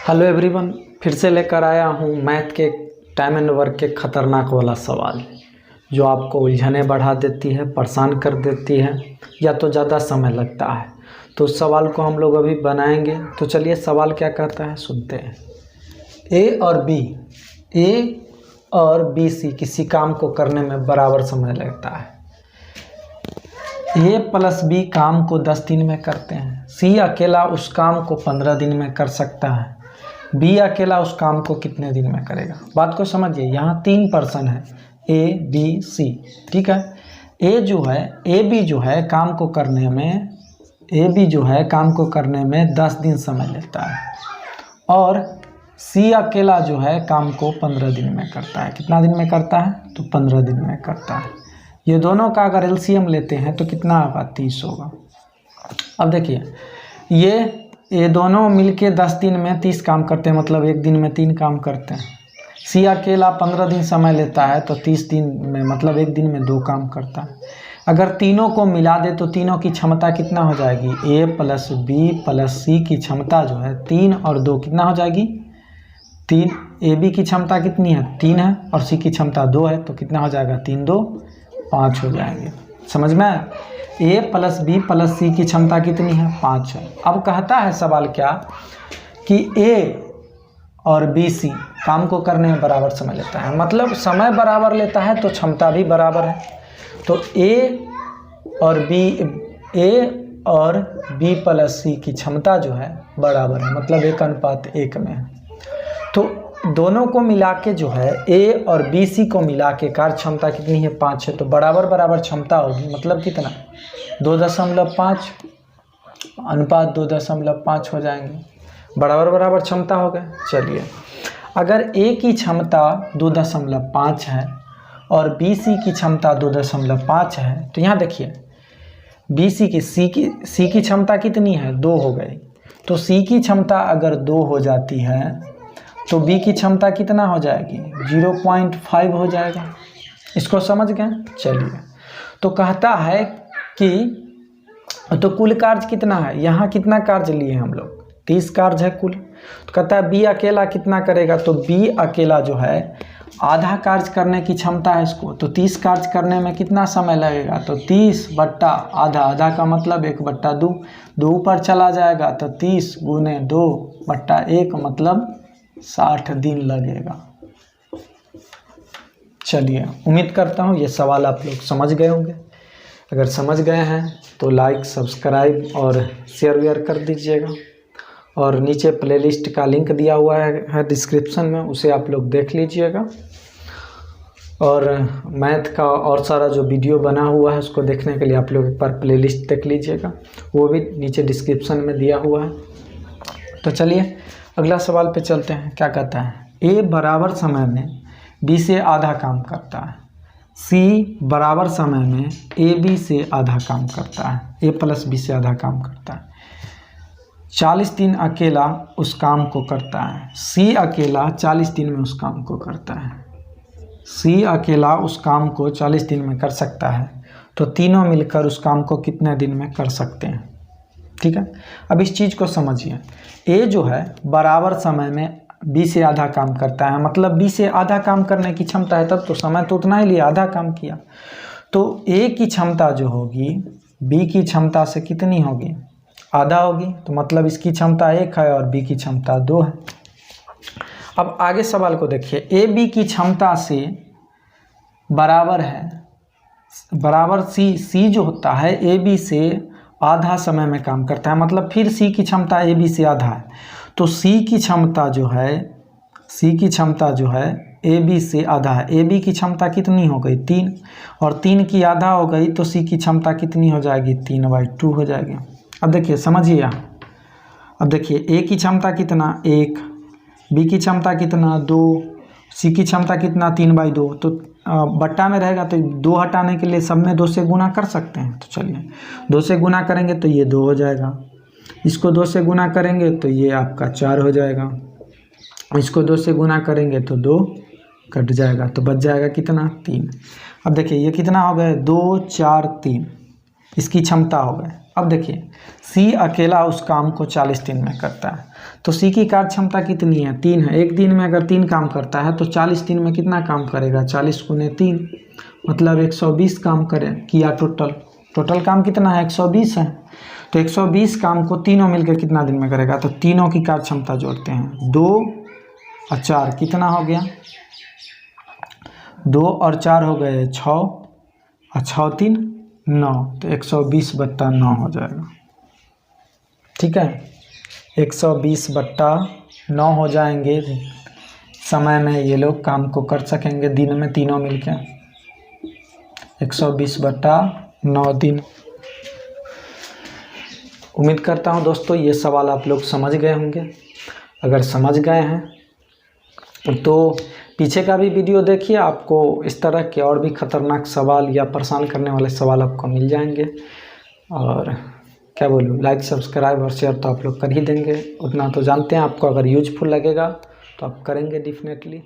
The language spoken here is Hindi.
हेलो एवरीवन, फिर से लेकर आया हूँ मैथ के टाइम एंड वर्क के ख़तरनाक वाला सवाल जो आपको उलझने बढ़ा देती है, परेशान कर देती है या तो ज़्यादा समय लगता है। तो उस सवाल को हम लोग अभी बनाएंगे। तो चलिए सवाल क्या कहता है सुनते हैं। ए और बी सी किसी काम को करने में बराबर समय लगता है। ए प्लस बी काम को 10 दिन में करते हैं। सी अकेला उस काम को 15 दिन में कर सकता है। बी अकेला उस काम को कितने दिन में करेगा। बात को समझिए, यहाँ 3 पर्सन है, ए बी सी, ठीक है। ए बी जो है काम को करने में 10 दिन समय लेता है और सी अकेला जो है काम को 15 दिन में करता है। कितना दिन में करता है? तो 15 दिन में करता है। ये दोनों का अगर एलसीएम लेते हैं तो कितना होगा? 30 होगा। अब देखिए, ये दोनों मिलके 10 दिन में 30 काम करते हैं, मतलब एक दिन में 3 काम करते हैं। सी अकेला 15 दिन समय लेता है तो 30 दिन में मतलब एक दिन में 2 काम करता है। अगर तीनों को मिला दे तो तीनों की क्षमता कितना हो जाएगी? ए प्लस बी प्लस सी की क्षमता जो है 3 और 2 कितना हो जाएगी? 3। ए बी की क्षमता कितनी है? 3 है और सी की क्षमता 2 है, तो कितना हो जाएगा? 3 2 5 हो जाएंगे। समझ में आया? ए प्लस बी प्लस सी की क्षमता कितनी है? 5 है। अब कहता है सवाल क्या कि ए और बी सी काम को करने में बराबर समय लेता है, मतलब समय बराबर लेता है तो क्षमता भी बराबर है। तो ए और बी प्लस सी की क्षमता जो है बराबर है, मतलब 1:1 में है। तो दोनों को मिला के जो है ए और बी सी को मिला के कार्य क्षमता कितनी है? 5 है। तो बराबर क्षमता होगी, मतलब कितना? 2.5 अनुपात 2.5 हो जाएंगे। बराबर क्षमता हो गए। चलिए, अगर ए की क्षमता 2.5 है और बी सी की क्षमता 2.5 है तो यहाँ देखिए सी की क्षमता कितनी है? 2 हो गई। तो सी की क्षमता अगर 2 हो जाती है तो बी की क्षमता कितना हो जाएगी? 0.5 हो जाएगा। इसको समझ गए? चलिए, तो कहता है कि तो कुल कार्य कितना है? यहाँ कितना कार्य लिए हम लोग? 30 कार्य है कुल। तो कहता है बी अकेला कितना करेगा? तो बी अकेला जो है आधा कार्य करने की क्षमता है इसको, तो 30 कार्य करने में कितना समय लगेगा? तो 30 बट्टा आधा का मतलब 1/2, 2 ऊपर चला जाएगा तो 30 गुने 2 बट्टा 1 मतलब 60 दिन लगेगा। चलिए, उम्मीद करता हूँ ये सवाल आप लोग समझ गए होंगे। अगर समझ गए हैं तो लाइक, सब्सक्राइब और शेयर कर दीजिएगा। और नीचे प्लेलिस्ट का लिंक दिया हुआ है डिस्क्रिप्शन में, उसे आप लोग देख लीजिएगा। और मैथ का और सारा जो वीडियो बना हुआ है उसको देखने के लिए आप लोग एक बार प्लेलिस्ट देख लीजिएगा, वो भी नीचे डिस्क्रिप्शन में दिया हुआ है। तो चलिए अगला सवाल पे चलते हैं। क्या कहता है? ए बराबर समय में बी से आधा काम करता है। सी बराबर समय में ए बी से आधा काम करता है। ए प्लस बी से आधा काम करता है। 40 दिन अकेला उस काम को करता है। सी अकेला 40 दिन में उस काम को करता है। सी अकेला उस काम को 40 दिन में कर सकता है, तो तीनों मिलकर उस काम को कितने दिन में कर सकते हैं? ठीक है, अब इस चीज़ को समझिए। ए जो है बराबर समय में बी से आधा काम करता है, मतलब बी से आधा काम करने की क्षमता है, तब तो समय तो उतना ही लिया, आधा काम किया। तो ए की क्षमता जो होगी बी की क्षमता से कितनी होगी? आधा होगी। तो मतलब इसकी क्षमता 1 है और बी की क्षमता 2 है। अब आगे सवाल को देखिए। ए बी की क्षमता से बराबर है, बराबर सी जो होता है ए बी से आधा समय में काम करता है, मतलब फिर सी की क्षमता ए बी से आधा है। तो सी की क्षमता जो है ए बी से आधा है। ए बी की क्षमता कितनी हो गई? 3, और 3 की आधा हो गई तो सी की क्षमता कितनी हो जाएगी? 3/2 हो जाएगी। अब देखिए, समझिए यहाँ। अब देखिए, ए की क्षमता कितना? 1, बी की क्षमता कितना? 2, सी की क्षमता कितना? 3/2। तो बट्टा में रहेगा तो 2 हटाने के लिए सब में 2 से गुना कर सकते हैं। तो चलिए 2 से गुना करेंगे तो ये 2 हो जाएगा। इसको 2 से गुना करेंगे तो ये आपका 4 हो जाएगा। इसको 2 से गुना करेंगे तो 2 कट जाएगा, तो बच जाएगा कितना? 3। अब देखिए ये कितना हो गया? 2 4 3 इसकी क्षमता हो गए। अब देखिए सी अकेला उस काम को 40 दिन में करता है, तो सी की कार्य क्षमता कितनी है? 3 है। एक दिन में अगर 3 काम करता है तो 40 दिन में कितना काम करेगा? 40 गुने 3 मतलब 120 काम किया टोटल काम कितना है? 120 है। तो 120 काम को तीनों मिलकर कितना दिन में करेगा? तो तीनों की कार्य क्षमता जोड़ते हैं, 2 और 4 कितना हो गया? 2 और 4 हो गए 6 और 6 3 9, तो 120/9 हो जाएगा। ठीक है, 120/9 हो जाएंगे समय में ये लोग काम को कर सकेंगे दिन में तीनों मिलकर। 120/9 दिन। उम्मीद करता हूँ दोस्तों ये सवाल आप लोग समझ गए होंगे। अगर समझ गए हैं तो पीछे का भी वीडियो देखिए, आपको इस तरह के और भी ख़तरनाक सवाल या परेशान करने वाले सवाल आपको मिल जाएंगे। और क्या बोलूँ, लाइक सब्सक्राइब और शेयर तो आप लोग कर ही देंगे, उतना तो जानते हैं। आपको अगर यूजफुल लगेगा तो आप करेंगे डेफिनेटली।